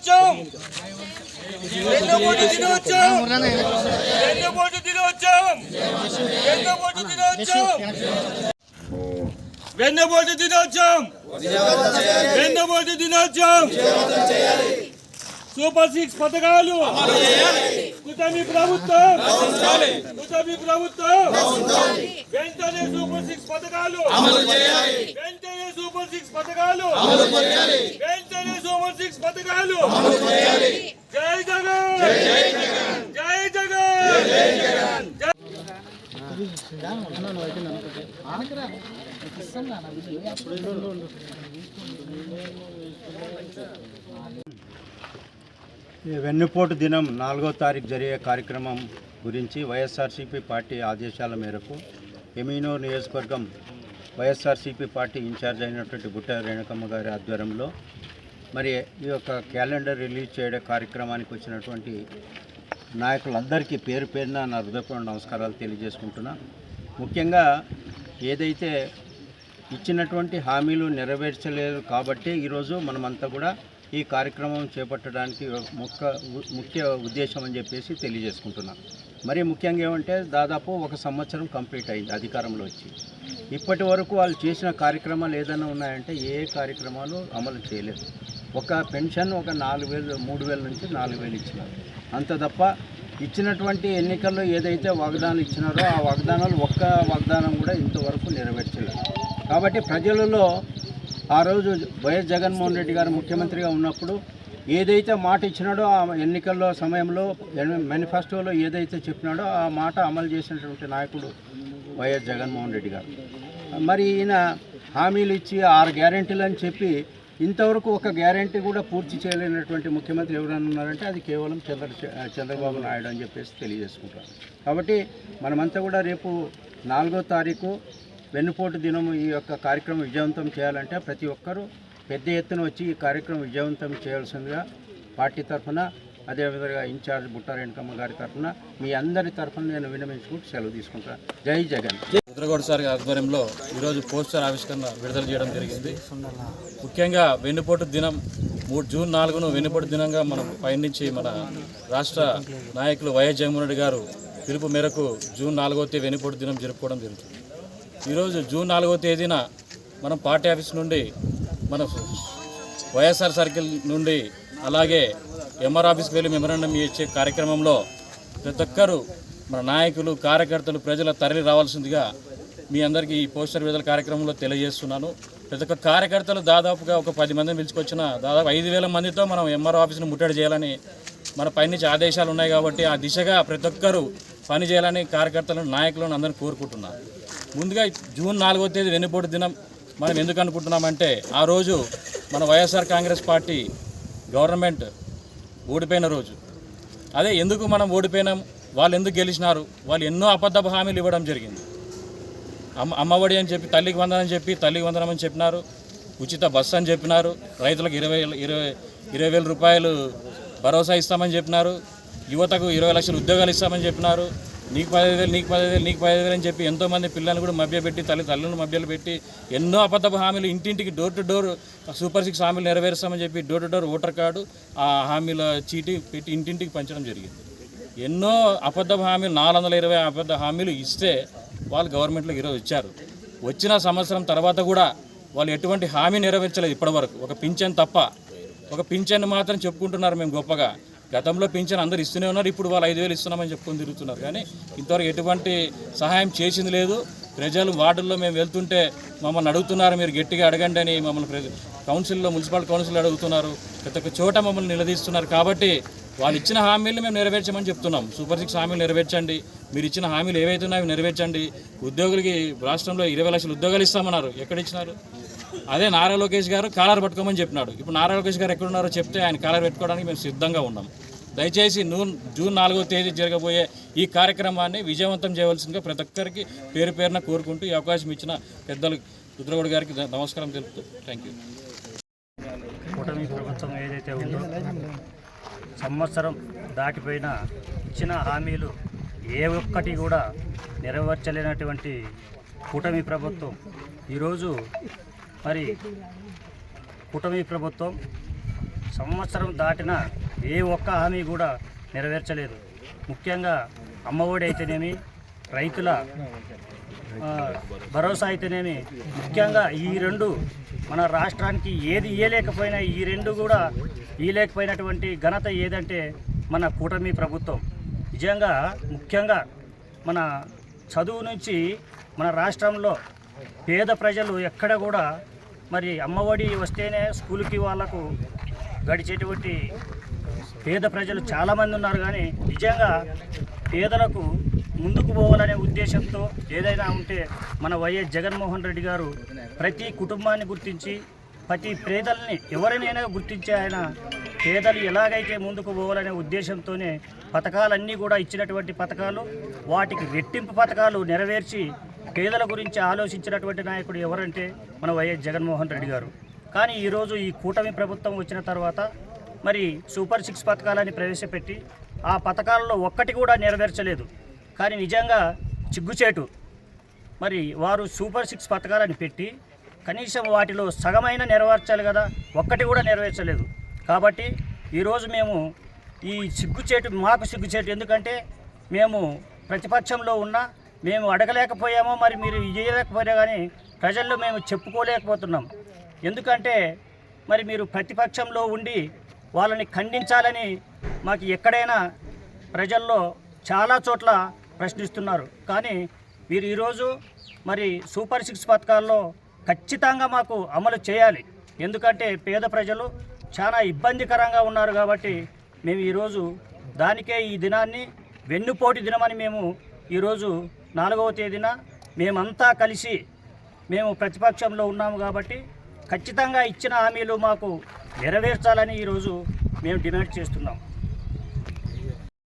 దినోత్సవం వెన్నుపోటు దినోత్సవం వెన్నుపోటు దినోత్సవం వెన్నుపోటు దినోత్సవం వెన్నుపోటు దినోత్సవం వెన్నుపోటు దినోత్సవం సూపర్ 6 పథకాలు కూటమి ప్రభుత్వం వెంటనే సూపర్ 6 పథకాలు వెంటనే సూపర్ 6 పథకాలు వెంటనే సూపర్ 6 పథకాలు జై జగన్ జై జగన్ వెన్నుపోటు దినం 4వ తారీఖు జరిగే కార్యక్రమం గురించి వైఎస్ఆర్సీపీ పార్టీ ఆదేశాల మేరకు ఎమీనూరు నియోజకవర్గం వైఎస్ఆర్సీపీ పార్టీ ఇన్ఛార్జ్ అయినటువంటి బుట్ట రేణుకమ్మ గారి ఆధ్వర్యంలో మరి ఈ యొక్క క్యాలెండర్ రిలీజ్ చేయడం కార్యక్రమానికి వచ్చినటువంటి నాయకులందరికీ పేరు పేరున నా హృదయపూర్వక నమస్కారాలు తెలియజేసుకుంటున్నా. ముఖ్యంగా ఏదైతే ఇచ్చినటువంటి హామీలు నెరవేర్చలేదు కాబట్టి ఈరోజు మనమంతా కూడా ఈ కార్యక్రమం చేపట్టడానికి ముఖ్య ఉద్దేశం అని చెప్పేసి తెలియజేసుకుంటున్నాం. మరి ముఖ్యంగా ఏమంటే దాదాపు 1 సంవత్సరం కంప్లీట్ అయింది అధికారంలో వచ్చి. ఇప్పటి వరకు వాళ్ళు చేసిన కార్యక్రమాలు ఏదైనా ఉన్నాయంటే ఏ కార్యక్రమాలు అమలు చేయలేదు. ఒక పెన్షన్ ఒక 4,000 3,000 నుంచి 4,000 ఇచ్చినారు అంత తప్ప ఇచ్చినటువంటి ఎన్నికల్లో ఏదైతే వాగ్దానాలు ఇచ్చినారో ఆ వాగ్దానాలు ఒక్క వాగ్దానం కూడా ఇంతవరకు నెరవేర్చలేదు. కాబట్టి ప్రజలలో ఆ రోజు వైఎస్ జగన్మోహన్ రెడ్డి గారు ముఖ్యమంత్రిగా ఉన్నప్పుడు ఏదైతే మాట ఇచ్చినాడో ఆ ఎన్నికల్లో సమయంలో మేనిఫెస్టోలో ఏదైతే చెప్పినాడో ఆ మాట అమలు చేసినటువంటి నాయకుడు వైఎస్ జగన్మోహన్ రెడ్డి గారు. మరి ఈయన హామీలు ఇచ్చి 6 గ్యారెంటీలు అని చెప్పి ఇంతవరకు ఒక గ్యారెంటీ కూడా పూర్తి చేయలేనటువంటి ముఖ్యమంత్రి ఎవరైనా ఉన్నారంటే అది కేవలం చంద్రబాబు నాయుడు అని చెప్పేసి తెలియజేసుకుంటారు. కాబట్టి మనమంతా కూడా రేపు 4వ తారీఖు వెన్నుపోటు దినం ఈ యొక్క కార్యక్రమం విజయవంతం చేయాలంటే ప్రతి ఒక్కరూ పెద్ద ఎత్తున వచ్చి ఈ కార్యక్రమం విజయవంతం చేయాల్సిందిగా పార్టీ తరఫున అదేవిధంగా ఇన్ఛార్జ్ బుట్ట రేణుకమ్మ గారి తరఫున మీ అందరి తరఫున నేను విన్నవించుకుంటూ సెలవు తీసుకుంటాను. జై జగన్. రుద్రగౌడ్ సార్ ఆధ్వర్యంలో ఈరోజు పోస్టర్ ఆవిష్కరణ విడుదల చేయడం జరిగింది. ముఖ్యంగా వెన్నుపోటు దినం జూన్ 4ను వెన్నుపోటు దినంగా మనం పయనించి మన రాష్ట్ర నాయకులు వైఎస్ జగన్మోహన్ రెడ్డి గారు పిలుపు మేరకు జూన్ 4వ తేదీ వెన్నుపోటు దినం జరుపుకోవడం జరుగుతుంది. ఈరోజు జూన్ 4వ తేదీన మనం పార్టీ ఆఫీస్ నుండి మన వైఎస్ఆర్ సర్కిల్ నుండి అలాగే ఎంఆర్ ఆఫీస్కి వెళ్ళి మెమరాండం ఇచ్చే కార్యక్రమంలో ప్రతి ఒక్కరూ మన నాయకులు కార్యకర్తలు ప్రజల తరలి రావాల్సిందిగా మీ అందరికీ ఈ పోస్టర్ విడుదల కార్యక్రమంలో తెలియజేస్తున్నాను. ప్రతి ఒక్క కార్యకర్తలు దాదాపుగా ఒక 10 మందిని పిలుచుకొచ్చిన దాదాపు 5,000 మందితో మనం ఎంఆర్ ఆఫీస్ను ముట్టడి చేయాలని మన పైనుంచి ఆదేశాలు ఉన్నాయి. కాబట్టి ఆ దిశగా ప్రతి ఒక్కరూ పని చేయాలని కార్యకర్తలను నాయకులను అందరినీ కోరుకుంటున్నాను. ముందుగా జూన్ 4వ తేదీ వెన్నుపోటు దినం మనం ఎందుకు అనుకుంటున్నామంటే ఆ రోజు మన వైఎస్ఆర్ కాంగ్రెస్ పార్టీ గవర్నమెంట్ ఓడిపోయిన రోజు. అదే ఎందుకు మనం ఓడిపోయినాం, వాళ్ళు ఎందుకు గెలిచినారు, వాళ్ళు ఎన్నో అబద్ధపు హామీలు ఇవ్వడం జరిగింది. అమ్మఒడి అని చెప్పి తల్లికి వందనం అని చెప్పి తల్లికి వందనం అని చెప్పినారు, ఉచిత బస్సు అని చెప్పినారు, రైతులకు 20,000 రూపాయలు భరోసా ఇస్తామని చెప్పినారు, యువతకు 20 లక్షల ఉద్యోగాలు ఇస్తామని చెప్పినారు, నీకు 15,000 అని చెప్పి ఎంతోమంది పిల్లల్ని కూడా మభ్యపెట్టి తల్లులను మభ్యలు పెట్టి ఎన్నో అబద్ధపు హామీలు ఇంటింటికి డోర్ టు డోర్ సూపర్ 6 హామీలు నెరవేరుస్తామని చెప్పి door to door voter card ఆ హామీల చీటీ పెట్టి ఇంటింటికి పంచడం జరిగింది. ఎన్నో అబద్ధపు హామీలు 420 అబద్ధ హామీలు ఇస్తే వాళ్ళు గవర్నమెంట్లోకి ఈరోజు వచ్చారు. వచ్చిన సంవత్సరం తర్వాత కూడా వాళ్ళు ఎటువంటి హామీ నెరవేర్చలేదు ఇప్పటివరకు. ఒక పింఛన్ తప్ప, ఒక పింఛన్ మాత్రం చెప్పుకుంటున్నారు మేము గొప్పగా. గతంలో పింఛన్ అందరు ఇస్తూనే ఉన్నారు, ఇప్పుడు వాళ్ళు 5,000 ఇస్తున్నామని చెప్పుకొని తిరుగుతున్నారు. కానీ ఇంతవరకు ఎటువంటి సహాయం చేసింది లేదు. ప్రజలు వార్డుల్లో మేము వెళ్తుంటే మమ్మల్ని అడుగుతున్నారు, మీరు గట్టిగా అడగండి అని మమ్మల్ని కౌన్సిల్లో మున్సిపల్ కౌన్సిల్ అడుగుతున్నారు, ప్రతి ఒక్క చోట మమ్మల్ని నిలదీస్తున్నారు. కాబట్టి వాళ్ళు ఇచ్చిన హామీలు మేము నెరవేర్చమని చెప్తున్నాం. సూపర్ 6 హామీలు నెరవేర్చండి, మీరు ఇచ్చిన హామీలు ఏవైతే ఉన్నాయో నెరవేర్చండి. ఉద్యోగులకి రాష్ట్రంలో 20 లక్షల ఉద్యోగాలు ఇస్తామన్నారు, ఎక్కడ ఇచ్చినారు? అదే నారా లోకేష్ గారు కాలర్ పట్టుకోమని చెప్పినాడు. ఇప్పుడు నారా లోకేష్ గారు ఎక్కడున్నారో చెప్తే ఆయన కాలర్ పెట్టుకోవడానికి మేము సిద్ధంగా ఉన్నాం. దయచేసి జూన్ 4వ తేదీ జరగబోయే ఈ కార్యక్రమాన్ని విజయవంతం చేయవలసిందిగా ప్రతి ఒక్కరికి పేరు పేరున కోరుకుంటూ ఈ అవకాశం ఇచ్చిన పెద్దలు రుద్రగౌడ్ గారికి నమస్కారం తెలుపుతూ థ్యాంక్ యూ. కూటమి ప్రభుత్వం ఏదైతే ఉందో సంవత్సరం దాటిపోయిన ఇచ్చిన హామీలు ఏ ఒక్కటి కూడా నెరవేర్చలేనటువంటి కూటమి ప్రభుత్వం ఈరోజు మరి కూటమి ప్రభుత్వం సంవత్సరం దాటినా ఏ ఒక్క హామీ కూడా నెరవేర్చలేదు. ముఖ్యంగా అమ్మఒడి అయితేనేమి, రైతుల భరోసా అయితేనేమి, ముఖ్యంగా ఈ రెండు మన రాష్ట్రానికి ఏది ఇయ్యలేకపోయినా ఈ రెండు కూడా ఇయ్యలేకపోయినటువంటి ఘనత ఏదంటే మన కూటమి ప్రభుత్వం. నిజంగా ముఖ్యంగా మన చదువు నుంచి మన రాష్ట్రంలో పేద ప్రజలు ఎక్కడ కూడా మరి అమ్మఒడి వస్తేనే స్కూల్కి వాళ్ళకు గడిచేటువంటి పేద ప్రజలు చాలామంది ఉన్నారు. కానీ నిజంగా పేదలకు ముందుకు పోవాలనే ఉద్దేశంతో ఏదైనా ఉంటే మన వైఎస్ జగన్మోహన్ రెడ్డి గారు ప్రతి కుటుంబాన్ని గుర్తించి ప్రతి పేదల్ని ఎవరినైనా గుర్తించి ఆయన పేదలు ఎలాగైతే ముందుకు పోవాలనే ఉద్దేశంతోనే పథకాలన్నీ కూడా ఇచ్చినటువంటి పథకాలు, వాటికి రెట్టింపు పథకాలు నెరవేర్చి పేదల గురించి ఆలోచించినటువంటి నాయకుడు ఎవరంటే మన వైఎస్ జగన్మోహన్ రెడ్డి గారు. కానీ ఈరోజు ఈ కూటమి ప్రభుత్వం వచ్చిన తర్వాత మరి సూపర్ 6 పథకాలని ప్రవేశపెట్టి ఆ పథకాలలో ఒక్కటి కూడా నెరవేర్చలేదు. కానీ నిజంగా చిగ్గుచేటు. మరి వారు సూపర్ 6 పథకాలని పెట్టి కనీసం వాటిలో సగమైన నెరవేర్చాలి కదా, ఒక్కటి కూడా నెరవేర్చలేదు. కాబట్టి ఈరోజు మేము ఈ సిగ్గుచేటు, మాకు సిగ్గుచేటు. ఎందుకంటే మేము ప్రతిపక్షంలో ఉన్నా మేము అడగలేకపోయామో, మరి మీరు చేయలేకపోయినా కానీ ప్రజల్లో మేము చెప్పుకోలేకపోతున్నాం. ఎందుకంటే మరి మీరు ప్రతిపక్షంలో ఉండి వాళ్ళని ఖండించాలని మాకు ఎక్కడైనా ప్రజల్లో చాలా చోట్ల ప్రశ్నిస్తున్నారు. కానీ మీరు ఈరోజు మరి సూపర్ 6 పథకాల్లో ఖచ్చితంగా మాకు అమలు చేయాలి. ఎందుకంటే పేద ప్రజలు చాలా ఇబ్బందికరంగా ఉన్నారు. కాబట్టి మేము ఈరోజు దానికే ఈ దినాన్ని వెన్నుపోటు దినమని మేము ఈరోజు 4వ తేదీన మేమంతా కలిసి మేము ప్రతిపక్షంలో ఉన్నాము. కాబట్టి ఖచ్చితంగా ఇచ్చిన హామీలు మాకు నెరవేర్చాలని ఈరోజు మేము డిమాండ్ చేస్తున్నాం.